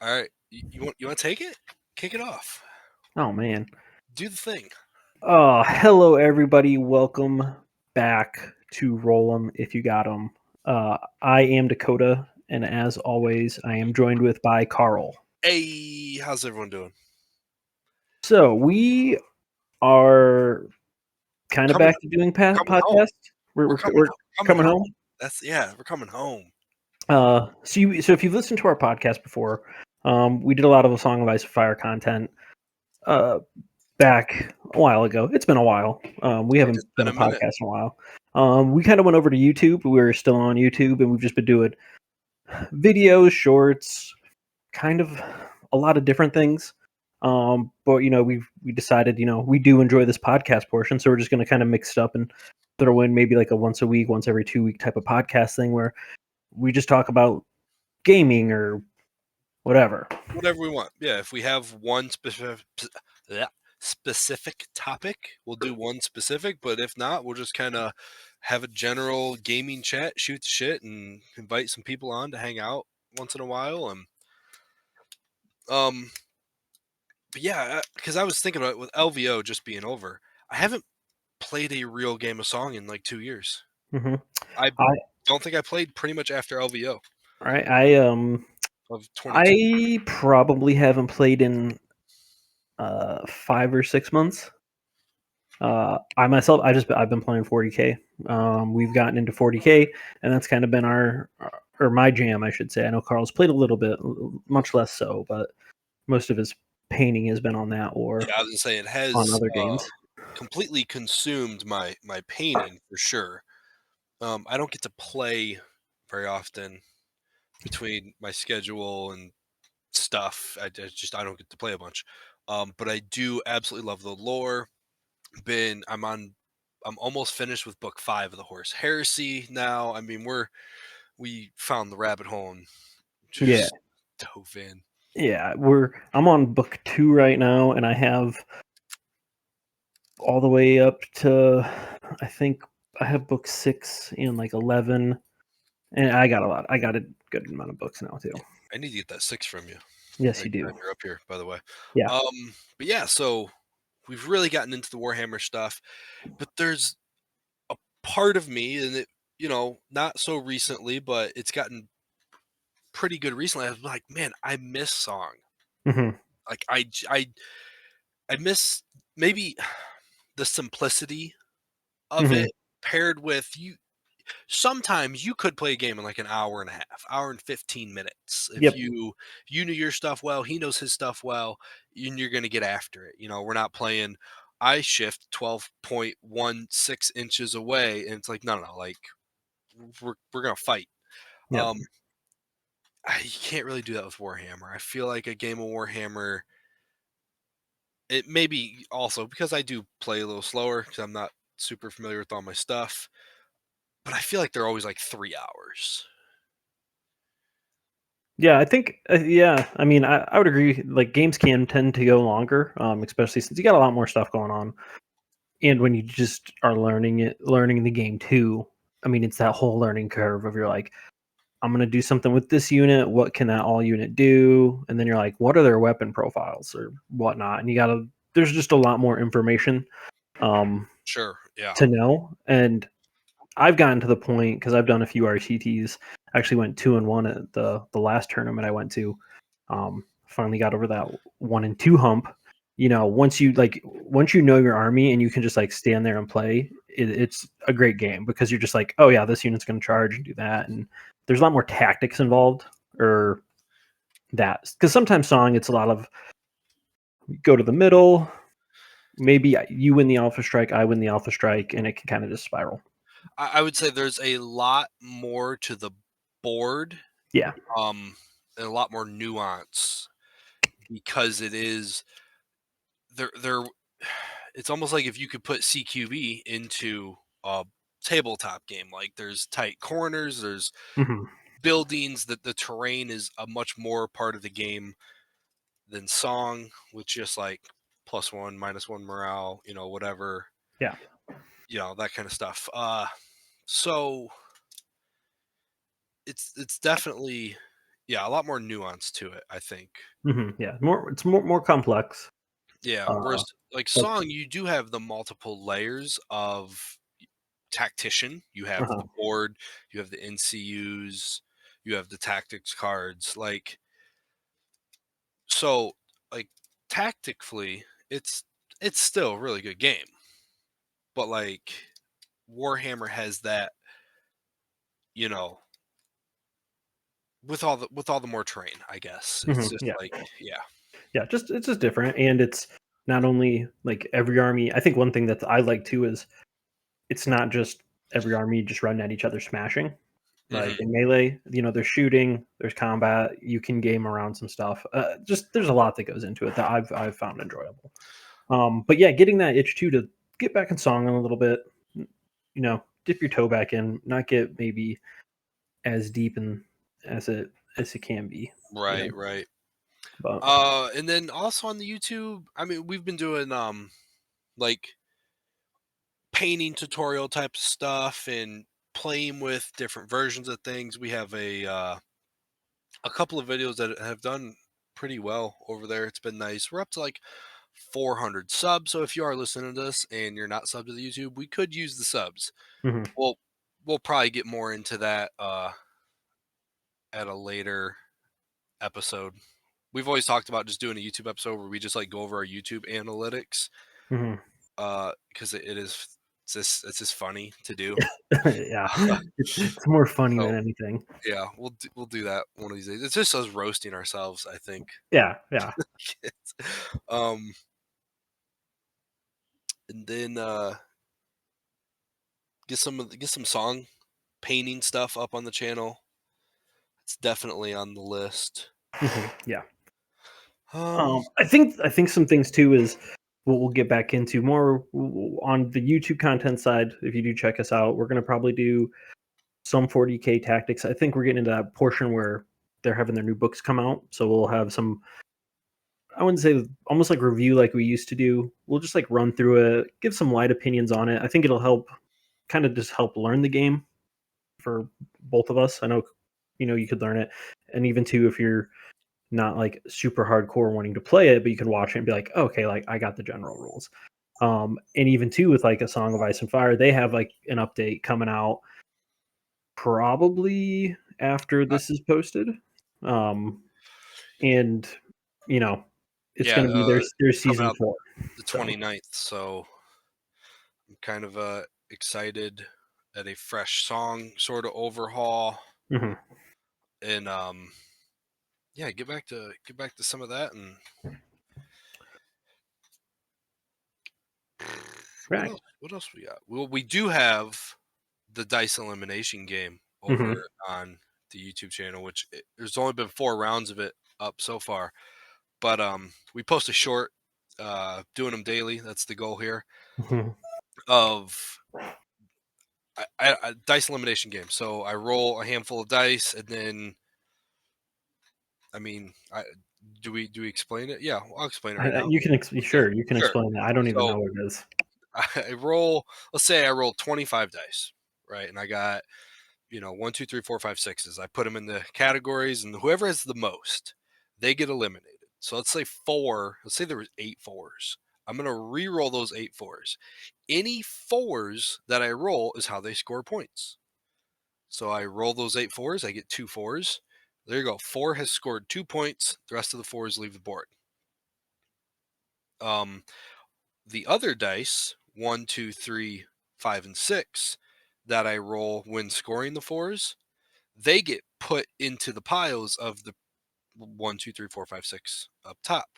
All right, you want to take it? Kick it off. Oh man. Do the thing. Hello everybody. Welcome back to Roll 'em if you got 'em. I am Dakota, and as always, I am joined with by Carl. Hey, how's everyone doing? So we are kind of Coming, back to doing coming home. podcast. We're We're coming coming home. home. We're coming home. So if you've listened to our podcast before, we did a lot of Song of Ice and Fire content. Back a while ago. It's been a while. We haven't It's done been a a minute. podcast in a while. We kind of went over to YouTube. We were still on YouTube, and we've just been doing videos, shorts, kind of a lot of different things. But we decided we do enjoy this podcast portion, so we're just going to kind of mix it up and throw in maybe like a once a week, once every 2 week type of podcast thing where we just talk about gaming or whatever. Whatever we want. Yeah, if we have one specific topic, we'll do one specific. But if not, we'll just kind of have a general gaming chat, shoot the shit, and invite some people on to hang out once in a while. And but yeah, because I was thinking about it with LVO just being over. I haven't played a real game of song in like 2 years. Mm-hmm. I don't think I played pretty much after LVO All right, of 22. I probably haven't played in 5 or 6 months. I've been playing 40k. We've gotten into 40k, and that's kind of been or my jam, I should say. I know Carl's played a little bit, much less so, but most of his painting has been on that or Yeah, I was gonna say it on has other games. completely consumed my painting for sure. I don't get to play very often between my schedule and stuff. I don't get to play a bunch. But I do absolutely love the lore. I'm almost finished with book 5 of the Horse Heresy now. I mean, we found the rabbit hole and Yeah, just dove in. yeah. I'm on book 2 right now, and I have all the way up to I think I have book 6 and like 11, and I got a good amount of books now too. I need to get that 6 from you. Yes, you Next do. time you're up here, by the way. Yeah. But yeah, so we've really gotten into the Warhammer stuff, but there's a part of me, and not so recently, but it's gotten pretty good recently. I was like, man, I miss song. Mm-hmm. Like I miss maybe the simplicity of Mm-hmm. it paired with you. Sometimes you could play a game in like an hour and a half, hour and 15 minutes. If Yep. you knew your stuff well, he knows his stuff well, and you're going to get after it. We're not playing I shift 12.16 inches away, and it's like no, like we're going to fight. Yep. Um you can't really do that with Warhammer. I feel like a game of Warhammer, it may be also because I do play a little slower because I'm not super familiar with all my stuff, but I feel like they're always like 3 hours. Yeah, I think. Yeah, I mean, I would agree. Like games can tend to go longer, especially since you got a lot more stuff going on, and when you just are learning the game too. I mean, it's that whole learning curve of you're like, I'm gonna do something with this unit. What can that all unit do? And then you're like, what are their weapon profiles or whatnot? And you gotta. There's just a lot more information Sure, yeah. to know, and I've gotten to the point because I've done a few RTTs. I actually went 2-1 at the last tournament I went to. Finally got over that 1-2 hump. Once you know your army and you can just like stand there and play, it's a great game because you're just like, oh yeah, this unit's going to charge and do that, and there's a lot more tactics involved or that because sometimes song it's a lot of go to the middle. Maybe you win the alpha strike, I win the alpha strike, and it can kind of just spiral. I would say there's a lot more to the board, Yeah. and a lot more nuance because it is there. It's almost like if you could put CQB into a tabletop game. Like there's tight corners, there's Hmm. buildings, that the terrain is a much more part of the game than song, with just like +1, -1 morale, whatever, Yeah. that kind of stuff. So it's definitely, yeah, a lot more nuance to it, I think. Yeah, it's more complex. Yeah, Uh, whereas like but song, you do have the multiple layers of tactician. You have uh-huh. the board, you have the NCUs, you have the tactics cards. Like so, like tactically, it's still a really good game. But like Warhammer has that, you know, with all the more terrain, I guess. It's just Yeah, like, yeah. yeah, just it's just different, and it's not only like every army. I think one thing that I like too is it's not just every army just running at each other smashing. Like Hmm. in melee, there's shooting, there's combat. You can game around some stuff. Just there's a lot that goes into it that I've found enjoyable. But yeah, getting that itch too to get back in song a little bit. Dip your toe back in, not get maybe as deep in as it can be. You know, Right, right. but And then also on the YouTube, I mean, we've been doing like painting tutorial type stuff and playing with different versions of things. We have a couple of videos that have done pretty well over there. It's been nice. We're up to like 400 subs. So if you are listening to this and you're not subbed to the YouTube, we could use the subs. mhm, We'll we'll probably get more into that at a later episode. We've always talked about just doing a YouTube episode where we just like go over our YouTube analytics mhm. because it's just funny to do. Yeah, it's more funny than So anything. yeah, we'll do that one of these days. It's just us roasting ourselves, I think. Yeah, yeah. um, and then get some song painting stuff up on the channel. It's definitely on the list. Yeah. Um, I think some things too is what we'll get back into more on the YouTube content side. If you do check us out, we're gonna probably do some 40K tactics. I think we're getting into that portion where they're having their new books come out, so we'll have some. I wouldn't say almost like review like we used to do. We'll just like run through it, give some light opinions on it. I think it'll help, kind of just help learn the game for both of us. I know, you could learn it, and even too if you're not like super hardcore wanting to play it, but you could watch it and be like, okay, like I got the general rules. And even too with like a Song of Ice and Fire, they have like an update coming out probably after uh, this is posted. Um, and you know, it's yeah, going to be their coming season out 4. the So 29th, so I'm kind of excited at a fresh song sort of overhaul mhm. and yeah, get back to some of that and Right. what else we got? Well, we do have the dice elimination game over Hmm. on the YouTube channel, which there's only been 4 rounds of it up so far. But we post a short, doing them daily. That's the goal here Hmm. of dice elimination game. So I roll a handful of dice, and then I mean, do we explain it? Yeah, I'll explain it right now. You can Yeah, sure you can sure. explain that. I don't even So know what it is. I roll. Let's say I roll 25 dice, right? And I got 1, 2, 3, 4, 5, 6s. I put them in the categories, and whoever has the most, they get eliminated. So let's say four. Let's say there was 8 4s. I'm gonna re-roll those 8 4s. Any fours that I roll is how they score points. So I roll those 8 4s. I get 2 4s. There you go. Four has scored 2 points. The rest of the fours leave the board. Um, the other dice, 1, 2, 3, 5, and 6, that I roll when scoring the fours, they get put into the piles of the 1, 2, 3, 4, 5, 6 up top.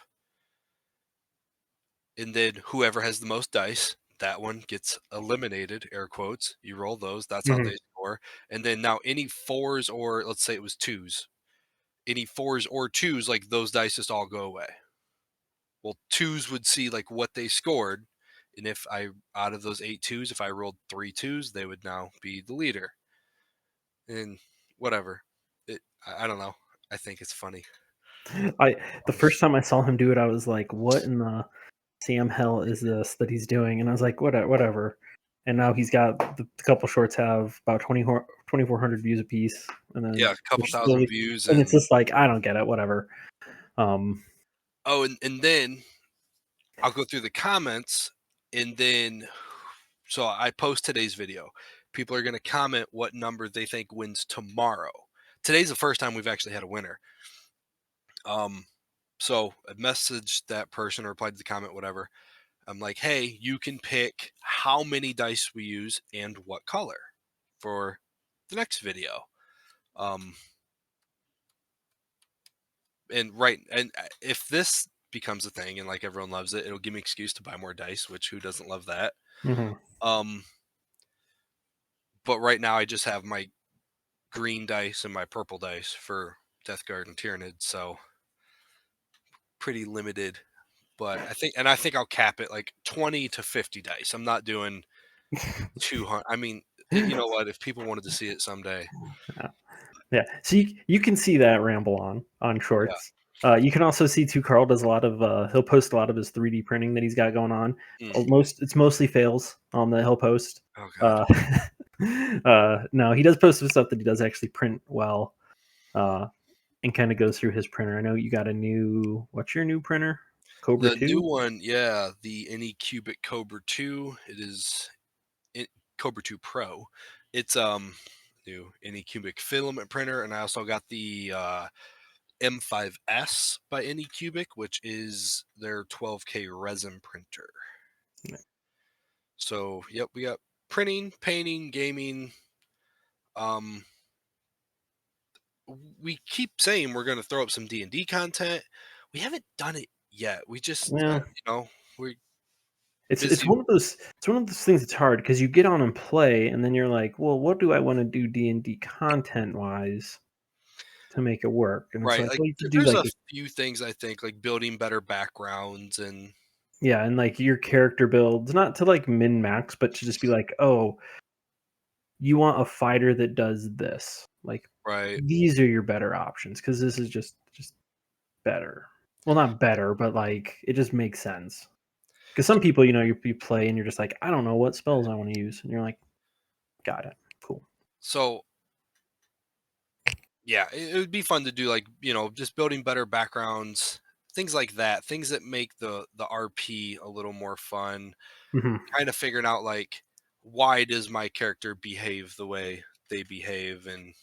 And then whoever has the most dice, that one gets eliminated, air quotes. You roll those, that's how Hmm. they score. And then now any fours, or let's say it was twos, any fours or twos, like those dice just all go away. Well, twos would see like what they scored. And if I, out of those 8 2s, if I rolled 3 2s, they would now be the leader. And whatever. I don't know. I think it's funny. I The first time I saw him do it, I was like, "What in the Sam hell is this that he's doing?" And I was like, Whatever." and now he's got the couple shorts have about 2,400 views a piece, and then Yeah, a they're couple thousand slowly, views and it's and just like I don't get it, whatever. Um, oh, and then I'll go through the comments, and then so I post today's video. People are going to comment what number they think wins tomorrow. Today's the first time we've actually had a winner. Um, so I messaged that person, or replied to the comment, whatever. I'm like, hey, you can pick how many dice we use and what color for the next video. Um, and right, and if this becomes a thing and like everyone loves it, it'll give me an excuse to buy more dice, which who doesn't love that? mhm. Um, but right now I just have my green dice and my purple dice for Death Guard and Tyranid, so pretty limited. But I think I'll cap it like 20 to 50 dice. I'm not doing 200. I mean, you know what? If people wanted to see it someday, Yeah. Yeah. So you can see that ramble on yeah. shorts. You can also see too. Carl does a lot of he'll post a lot of his 3D printing that he's got going on. Mm. It's mostly fails that he'll post. Oh God. Uh, no, he does post some stuff that he does actually print well. And kind of goes through his printer. I know you got a new. What's your new printer? Cobra The new 2. one, yeah, the Anycubic Cobra 2. It is Cobra 2 Pro. It's new Anycubic filament printer, and I also got the M5S by Anycubic, which is their 12K resin printer. So, yep, we got printing, painting, gaming. Um, we keep saying we're going to throw up some D&D content. We haven't done it yet. We just, Yeah, we're it's busy. one of those things that's hard because you get on and play, and then you're like, well, what do I want to do D&D content wise to make it work? And it's Right. like, Like well, you could do there's like a few things I think, like building better backgrounds and yeah, and like your character builds, not to like min max, but to just be like, oh, you want a fighter that does this. Like right. these are your better options because this is just better. Well, not better, but like it just makes sense. Because some people, you play and you're just like, I don't know what spells I want to use, and you're like, got it, cool. So yeah, it would be fun to do, like, just building better backgrounds, things like that, things that make the RP a little more fun, Hmm. kind of figuring out like why does my character behave the way they behave, and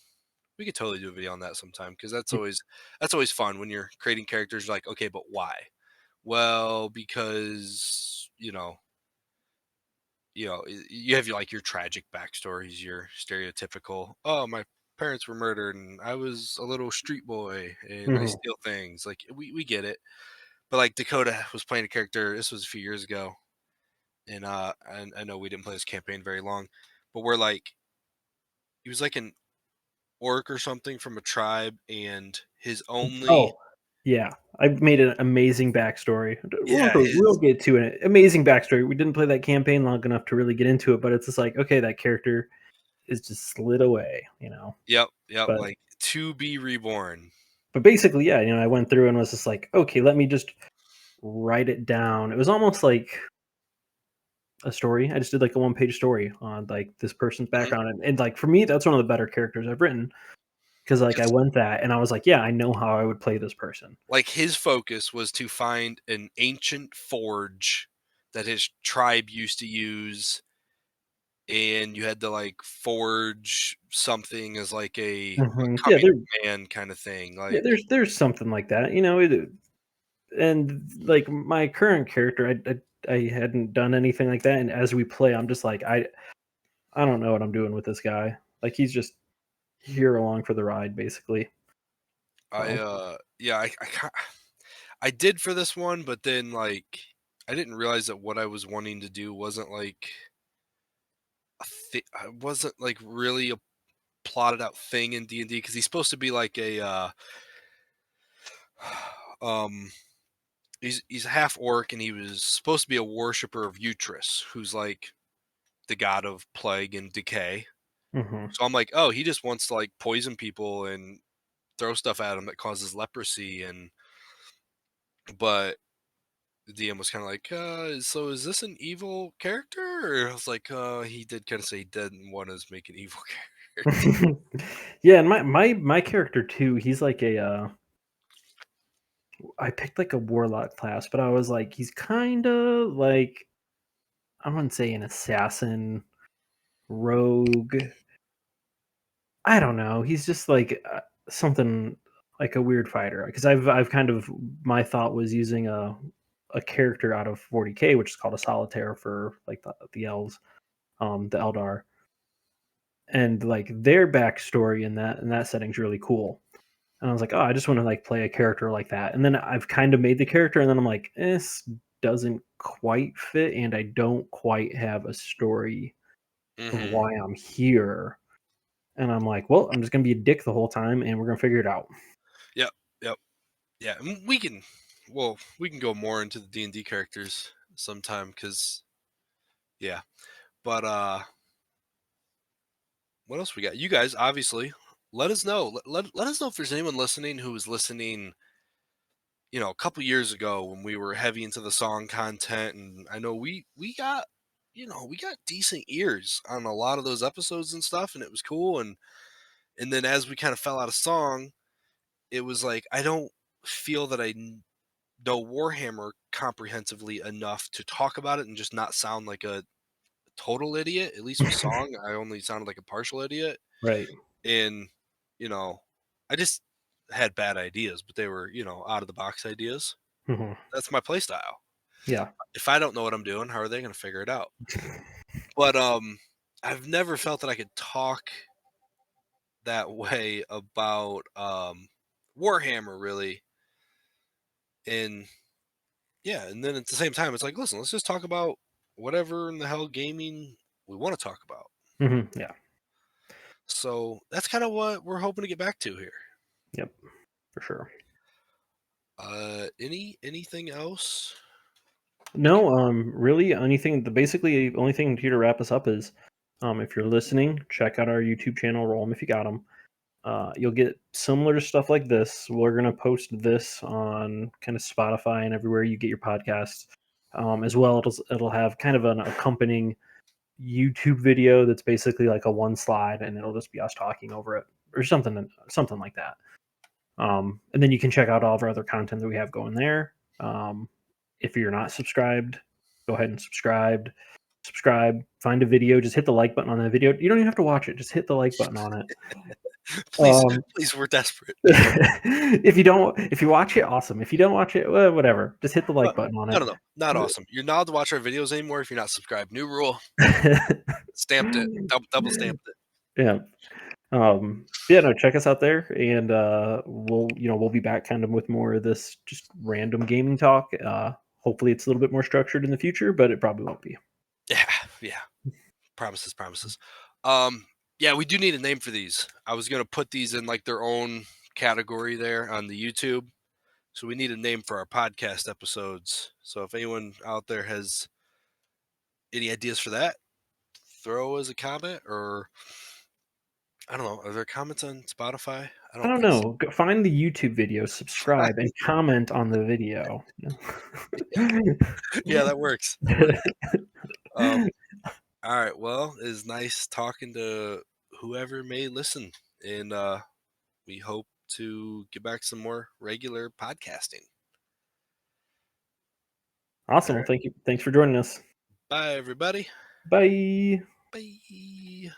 we could totally do a video on that sometime because that's always fun when you're creating characters. Like, okay, but why? Well, because you have like your tragic backstories, your stereotypical, oh, my parents were murdered and I was a little street boy and I Hmm. steal things. Like we get it. But like Dakota was playing a character, this was a few years ago, and I know we didn't play this campaign very long, but we're like he was like an orc or something from a tribe, and his only Oh, yeah, I made an amazing backstory. yeah, We'll his get to it. Amazing backstory. We didn't play that campaign long enough to really get into it, but it's just like, okay, that character is just slid away. yep, But like to be reborn. basically, yeah, I went through and was just like, okay, let me just write it down. It was almost like a story. I just did like a one-page story on like this person's Mhm. background, and like for me, that's one of the better characters I've written because like I 'Cause, went that and I was like, yeah, I know how I would play this person. like, his focus was to find an ancient forge that his tribe used to use, and you had to like forge something as like a Hmm. Yeah, coming there, of man kind of thing. yeah, Like, there's something like that, and like my current character, I hadn't done anything like that, and as we play, I'm just like I don't know what I'm doing with this guy. Like he's just here along for the ride, basically. I So. yeah, I did for this one, but then like I didn't realize that what I was wanting to do wasn't like I wasn't like really a plotted out thing in D&D because he's supposed to be like a um he's half orc, and he was supposed to be a worshiper of Utrus, who's like the god of plague and decay. Hmm. So I'm like, oh, he just wants to like poison people and throw stuff at him that causes leprosy, and but the DM was kind of like, so is this an evil character? Or I was like, he did kind of say he didn't want us to make an evil character. Yeah, and my character too, he's like I picked like a warlock class, but I was like, he's kind of like, I wouldn't say an assassin, rogue. I don't know. He's just like something like a weird fighter. Because I've kind of, my thought was using a character out of 40K, which is called a solitaire for like the elves, the Eldar, and like their backstory in that setting is really cool. And I was like, oh, I just want to like play a character like that. And then I've kind of made the character, and then I'm like, this doesn't quite fit, and I don't quite have a story of Hmm. why I'm here. And I'm like, well, I'm just gonna be a dick the whole time, and we're gonna figure it out. Yep. Yep. Yeah. And we can, well, we can go more into the D&D characters sometime because, yeah. But what else we got? You guys, obviously, let us know. Let us know if there's anyone listening who was listening, a couple years ago when we were heavy into the song content, and I know we got, we got decent ears on a lot of those episodes and stuff, and it was cool. And then as we kind of fell out of song, it was like I don't feel that know Warhammer comprehensively enough to talk about it and just not sound like a total idiot. At least with song, I only sounded like a partial idiot. Right. And you know I just had bad ideas, but they were out of the box ideas. Hmm. That's my play style. Yeah. If I don't know what I'm doing, how are they going to figure it out? But I've never felt that I could talk that way about Warhammer, really. And yeah, and then at the same time it's like, listen, let's just talk about whatever in the hell gaming we want to talk about. Yeah. So that's kind of what we're hoping to get back to here. Yep. For sure. Anything else we can? No, really, anything. Basically, the only thing here to wrap us up is, if you're listening, check out our YouTube channel. Roll them if you got them. You'll get similar stuff like this. We're gonna post this on kind of Spotify and everywhere you get your podcasts. As well, it'll have kind of an accompanying YouTube video that's basically like a one slide, and it'll just be us talking over it or something like that. And then you can check out all of our other content that we have going there. If you're not subscribed, go ahead and subscribe. Subscribe. Find a video. Just hit the like button on that video. You don't even have to watch it. Just hit the like button on it. Please, Um, please, we're desperate. if you watch it, awesome. If you don't watch it, well, whatever. Just hit the No, like button on no, no, no, not awesome. You're not allowed to watch our videos anymore if you're not subscribed. New rule. it. Stamped it. Double stamped it. Yeah. Yeah, no, check us out there, and we'll be back kind of with more of this just random gaming talk. Hopefully it's a little bit more structured in the future, but it probably won't be. Yeah, yeah. Promises, promises. Yeah, we do need a name for these. I was gonna put these in like their own category there on the YouTube. So we need a name for our podcast episodes. So if anyone out there has any ideas for that, throw as a comment, or I don't know. Are there comments on Spotify? I I don't don't think so. know. Find the YouTube video, subscribe, and comment on the video. Yeah, that works. That works. Um, all right. Well, it's nice talking to whoever may listen, and we hope to get back some more regular podcasting. All Awesome. Well, right. thank you. Thanks for joining us. Bye, everybody. Bye. Bye.